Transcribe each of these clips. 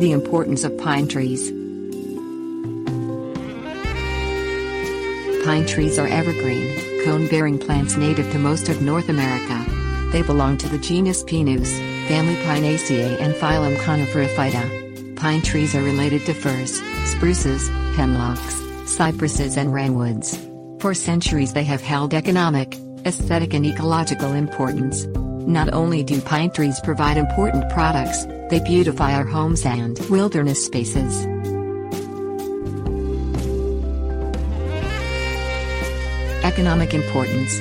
The importance of pine trees. Pine trees are evergreen, cone-bearing plants native to most of North America. They belong to the genus Pinus, family Pinaceae and phylum Coniferophyta. Pine trees are related to firs, spruces, hemlocks, cypresses and redwoods. For centuries they have held economic, aesthetic and ecological importance. Not only do pine trees provide important products, they beautify our homes and wilderness spaces. Economic importance.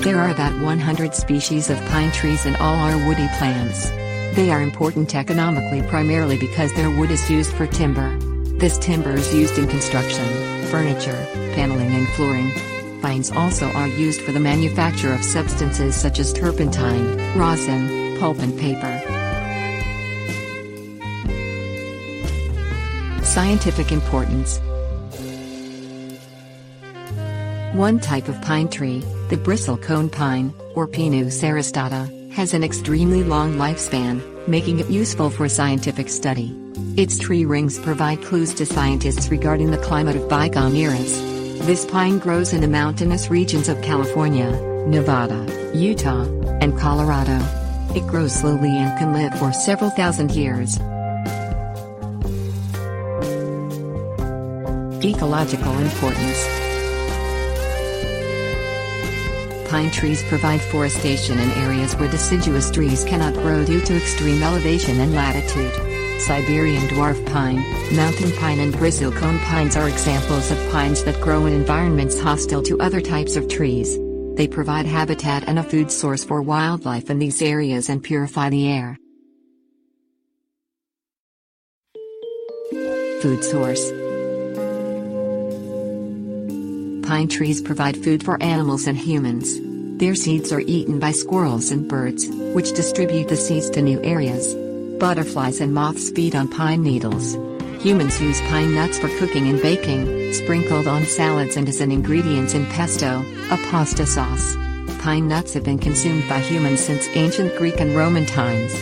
There are about 100 species of pine trees in all our woody plants. They are important economically primarily because their wood is used for timber. This timber is used in construction, furniture, paneling and flooring. Pines also are used for the manufacture of substances such as turpentine, rosin, pulp and paper. Scientific importance. One type of pine tree, the bristlecone pine, or Pinus aristata, has an extremely long lifespan, making it useful for scientific study. Its tree rings provide clues to scientists regarding the climate of bygone eras. This pine grows in the mountainous regions of California, Nevada, Utah, and Colorado. It grows slowly and can live for several thousand years. Ecological importance. Pine trees provide forestation in areas where deciduous trees cannot grow due to extreme elevation and latitude. Siberian dwarf pine, mountain pine and bristlecone pines are examples of pines that grow in environments hostile to other types of trees. They provide habitat and a food source for wildlife in these areas and purify the air. Food source. Pine trees provide food for animals and humans. Their seeds are eaten by squirrels and birds, which distribute the seeds to new areas. Butterflies and moths feed on pine needles. Humans use pine nuts for cooking and baking, sprinkled on salads and as an ingredient in pesto, a pasta sauce. Pine nuts have been consumed by humans since ancient Greek and Roman times.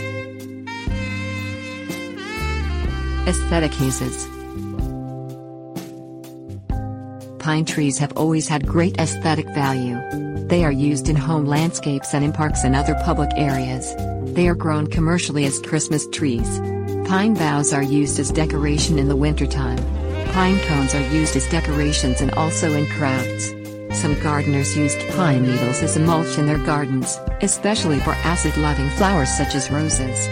Aesthetic uses. Pine trees have always had great aesthetic value. They are used in home landscapes and in parks and other public areas. They are grown commercially as Christmas trees. Pine boughs are used as decoration in the wintertime. Pine cones are used as decorations and also in crafts. Some gardeners used pine needles as a mulch in their gardens, especially for acid-loving flowers such as roses.